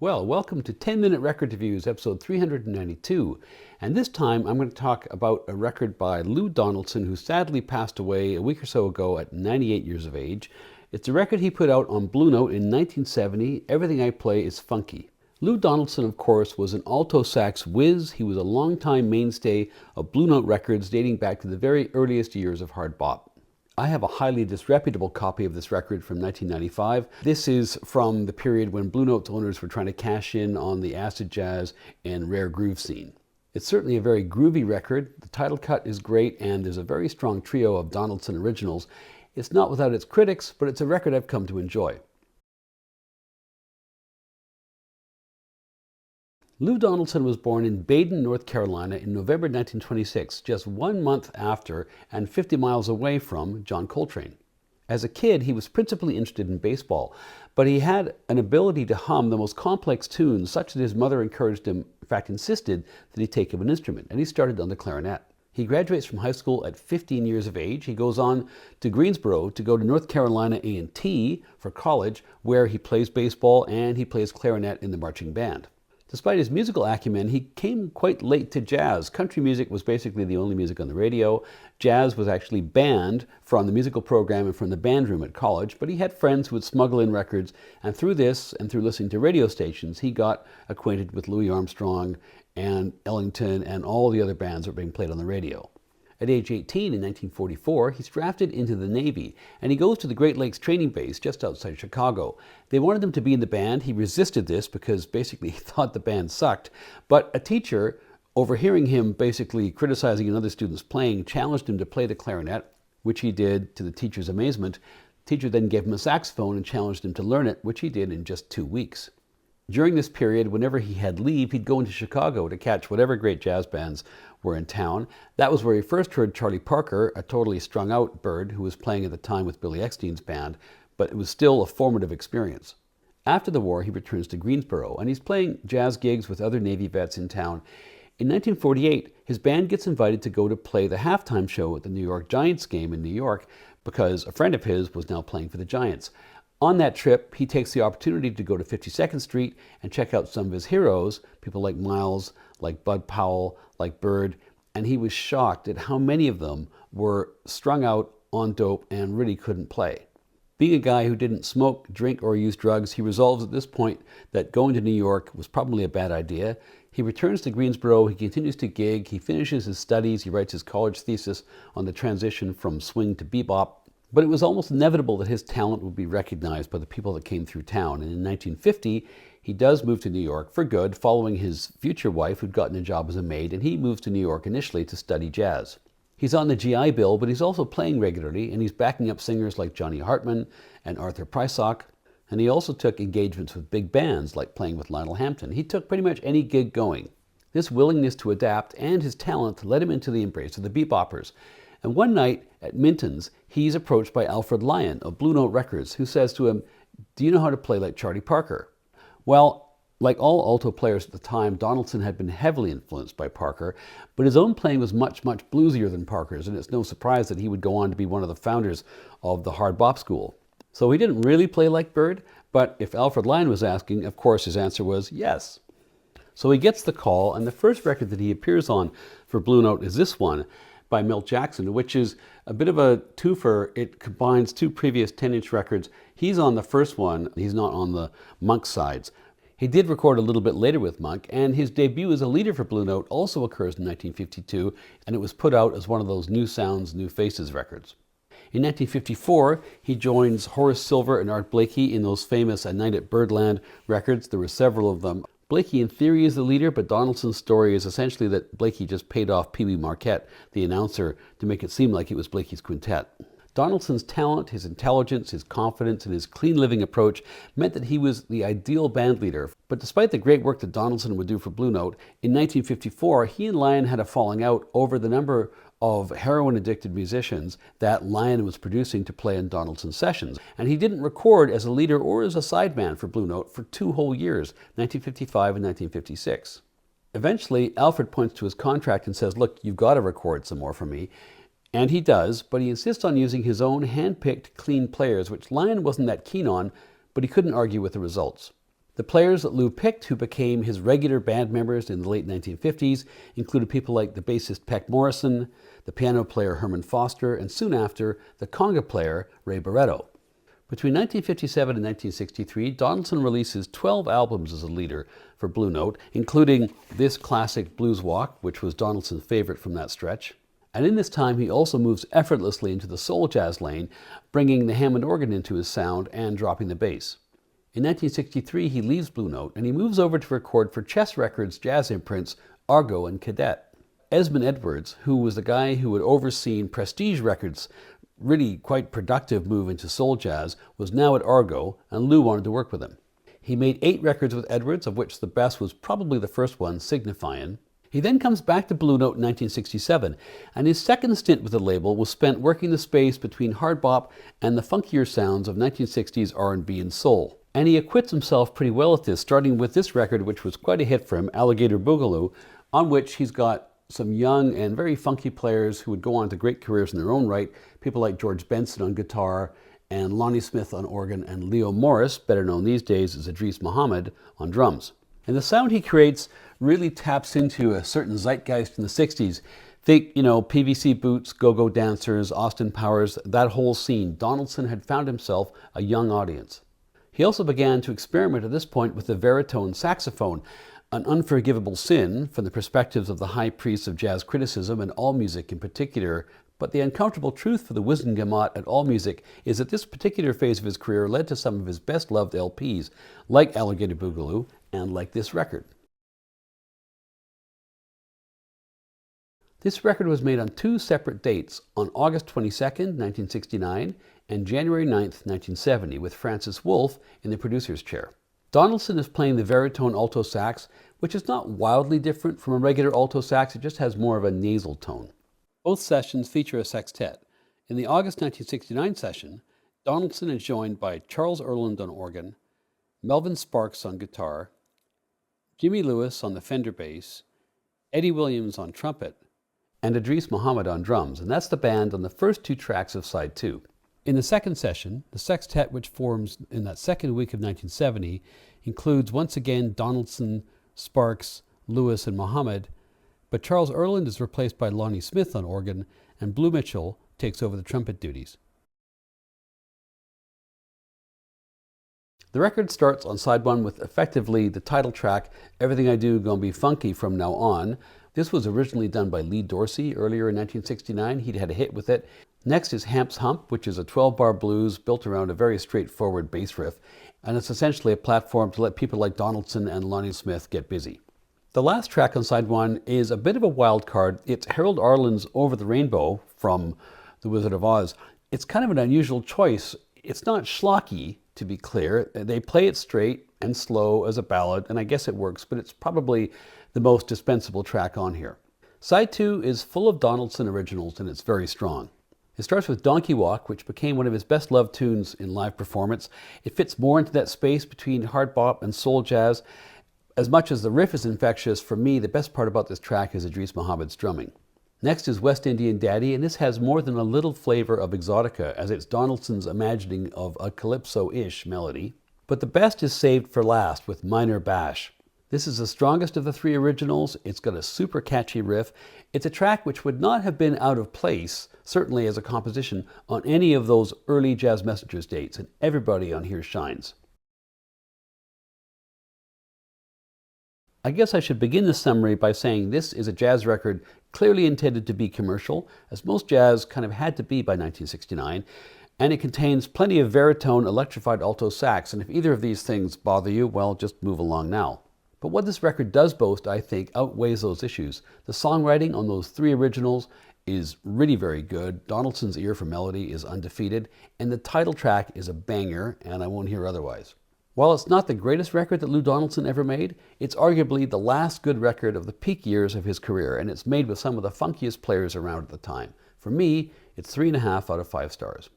Well, welcome to 10-Minute Record Reviews, episode 392. And this time I'm going to talk about a record by Lou Donaldson, who sadly passed away a week or so ago at 98 years of age. It's a record he put out on Blue Note in 1970, Everything I Play Is Funky. Lou Donaldson, of course, was an alto sax whiz. He was a longtime mainstay of Blue Note records dating back to the very earliest years of hard bop. I have a highly disreputable copy of this record from 1995. This is from the period when Blue Note's owners were trying to cash in on the acid jazz and rare groove scene. It's certainly a very groovy record. The title cut is great, and there's a very strong trio of Donaldson originals. It's not without its critics, but it's a record I've come to enjoy. Lou Donaldson was born in Baden, North Carolina in November 1926, just 1 month after and 50 miles away from John Coltrane. As a kid, he was principally interested in baseball, but he had an ability to hum the most complex tunes, such that his mother encouraged him, in fact insisted, that he take up an instrument, and he started on the clarinet. He graduates from high school at 15 years of age. He goes on to Greensboro to go to North Carolina A&T for college, where he plays baseball and he plays clarinet in the marching band. Despite his musical acumen, he came quite late to jazz. Country music was basically the only music on the radio. Jazz was actually banned from the musical program and from the band room at college, but he had friends who would smuggle in records, and through this and through listening to radio stations, he got acquainted with Louis Armstrong and Ellington and all the other bands that were being played on the radio. At age 18 in 1944, he's drafted into the Navy, and he goes to the Great Lakes Training Base just outside Chicago. They wanted him to be in the band. He resisted this because basically he thought the band sucked. But a teacher, overhearing him basically criticizing another student's playing, challenged him to play the clarinet, which he did to the teacher's amazement. The teacher then gave him a saxophone and challenged him to learn it, which he did in just 2 weeks. During this period, whenever he had leave, he'd go into Chicago to catch whatever great jazz bands were in town. That was where he first heard Charlie Parker, a totally strung-out bird who was playing at the time with Billy Eckstine's band, but it was still a formative experience. After the war, he returns to Greensboro, and he's playing jazz gigs with other Navy vets in town. In 1948, his band gets invited to go to play the halftime show at the New York Giants game in New York because a friend of his was now playing for the Giants. On that trip, he takes the opportunity to go to 52nd Street and check out some of his heroes, people like Miles, like Bud Powell, like Bird, and he was shocked at how many of them were strung out on dope and really couldn't play. Being a guy who didn't smoke, drink, or use drugs, he resolves at this point that going to New York was probably a bad idea. He returns to Greensboro, he continues to gig, he finishes his studies, he writes his college thesis on the transition from swing to bebop. But it was almost inevitable that his talent would be recognized by the people that came through town. And in 1950, he does move to New York for good, following his future wife, who'd gotten a job as a maid, and he moves to New York initially to study jazz. He's on the GI Bill, but he's also playing regularly, and he's backing up singers like Johnny Hartman and Arthur Prysock. And he also took engagements with big bands, like playing with Lionel Hampton. He took pretty much any gig going. This willingness to adapt and his talent led him into the embrace of the beboppers. And one night at Minton's, he's approached by Alfred Lyon of Blue Note Records, who says to him, "Do you know how to play like Charlie Parker?" Well, like all alto players at the time, Donaldson had been heavily influenced by Parker, but his own playing was much, much bluesier than Parker's, and it's no surprise that he would go on to be one of the founders of the hard bop school. So he didn't really play like Bird, but if Alfred Lyon was asking, of course his answer was yes. So he gets the call, and the first record that he appears on for Blue Note is this one, by Milt Jackson, which is a bit of a twofer. It combines two previous 10-inch records. He's on the first one, he's not on the Monk sides. He did record a little bit later with Monk, and his debut as a leader for Blue Note also occurs in 1952, and it was put out as one of those New Sounds, New Faces records. In 1954, he joins Horace Silver and Art Blakey in those famous A Night at Birdland records. There were several of them. Blakey in theory is the leader, but Donaldson's story is essentially that Blakey just paid off Pee Wee Marquette, the announcer, to make it seem like it was Blakey's quintet. Donaldson's talent, his intelligence, his confidence, and his clean living approach meant that he was the ideal band leader. But despite the great work that Donaldson would do for Blue Note, in 1954, he and Lyon had a falling out over the number of heroin-addicted musicians that Lyon was producing to play in Donaldson's sessions. And he didn't record as a leader or as a sideman for Blue Note for 2 whole years, 1955 and 1956. Eventually, Alfred points to his contract and says, "Look, you've got to record some more for me." And he does, but he insists on using his own hand-picked, clean players, which Lyon wasn't that keen on, but he couldn't argue with the results. The players that Lou picked who became his regular band members in the late 1950s included people like the bassist Peck Morrison, the piano player Herman Foster, and soon after, the conga player Ray Barretto. Between 1957 and 1963, Donaldson releases 12 albums as a leader for Blue Note, including this classic Blues Walk, which was Donaldson's favorite from that stretch. And in this time, he also moves effortlessly into the soul jazz lane, bringing the Hammond organ into his sound and dropping the bass. In 1963, he leaves Blue Note and he moves over to record for Chess Records jazz imprints Argo and Cadet. Esmond Edwards, who was the guy who had overseen Prestige Records' really quite productive move into soul jazz, was now at Argo, and Lou wanted to work with him. He made 8 records with Edwards, of which the best was probably the first one, Signifyin'. He then comes back to Blue Note in 1967, and his second stint with the label was spent working the space between hard bop and the funkier sounds of 1960s R&B and soul. And he acquits himself pretty well at this, starting with this record, which was quite a hit for him, Alligator Boogaloo, on which he's got some young and very funky players who would go on to great careers in their own right, people like George Benson on guitar, and Lonnie Smith on organ, and Leo Morris, better known these days as Idris Muhammad, on drums. And the sound he creates really taps into a certain zeitgeist in the 60s. Think, PVC Boots, Go-Go Dancers, Austin Powers, that whole scene. Donaldson had found himself a young audience. He also began to experiment at this point with the baritone saxophone, an unforgivable sin from the perspectives of the high priests of jazz criticism and AllMusic in particular. But the uncomfortable truth for the Wizengamot at AllMusic is that this particular phase of his career led to some of his best loved LPs, like Alligator Boogaloo and like this record. This record was made on 2 separate dates, on August 22nd, 1969 and January 9th, 1970, with Francis Wolff in the producer's chair. Donaldson is playing the baritone alto sax, which is not wildly different from a regular alto sax, it just has more of a nasal tone. Both sessions feature a sextet. In the August 1969 session, Donaldson is joined by Charles Earland on organ, Melvin Sparks on guitar, Jimmy Lewis on the Fender bass, Eddie Williams on trumpet, and Idris Muhammad on drums, and that's the band on the first 2 tracks of side 2. In the second session, the sextet, which forms in that second week of 1970, includes once again Donaldson, Sparks, Lewis, and Muhammad, but Charles Earland is replaced by Lonnie Smith on organ, and Blue Mitchell takes over the trumpet duties. The record starts on side 1 with effectively the title track, Everything I Do Gonna Be Funky From Now On. This was originally done by Lee Dorsey earlier in 1969. He'd had a hit with it. Next is Hamp's Hump, which is a 12-bar blues built around a very straightforward bass riff, and it's essentially a platform to let people like Donaldson and Lonnie Smith get busy. The last track on side 1 is a bit of a wild card. It's Harold Arlen's Over the Rainbow from The Wizard of Oz. It's kind of an unusual choice. It's not schlocky, to be clear. They play it straight and slow as a ballad, and I guess it works, but it's probably the most dispensable track on here. Side 2 is full of Donaldson originals, and it's very strong. It starts with Donkey Walk, which became one of his best loved tunes in live performance. It fits more into that space between hard bop and soul jazz. As much as the riff is infectious, for me, the best part about this track is Idris Muhammad's drumming. Next is West Indian Daddy, and this has more than a little flavor of exotica, as it's Donaldson's imagining of a calypso-ish melody. But the best is saved for last with Minor Bash. This is the strongest of the 3 originals. It's got a super catchy riff. It's a track which would not have been out of place, certainly as a composition, on any of those early Jazz Messengers dates, and everybody on here shines. I guess I should begin this summary by saying this is a jazz record clearly intended to be commercial, as most jazz kind of had to be by 1969, and it contains plenty of baritone electrified alto sax, and if either of these things bother you, well, just move along now. But what this record does boast, I think, outweighs those issues. The songwriting on those 3 originals is really very good. Donaldson's ear for melody is undefeated, and the title track is a banger, and I won't hear otherwise. While it's not the greatest record that Lou Donaldson ever made, it's arguably the last good record of the peak years of his career, and it's made with some of the funkiest players around at the time. For me, it's 3.5 out of 5 stars.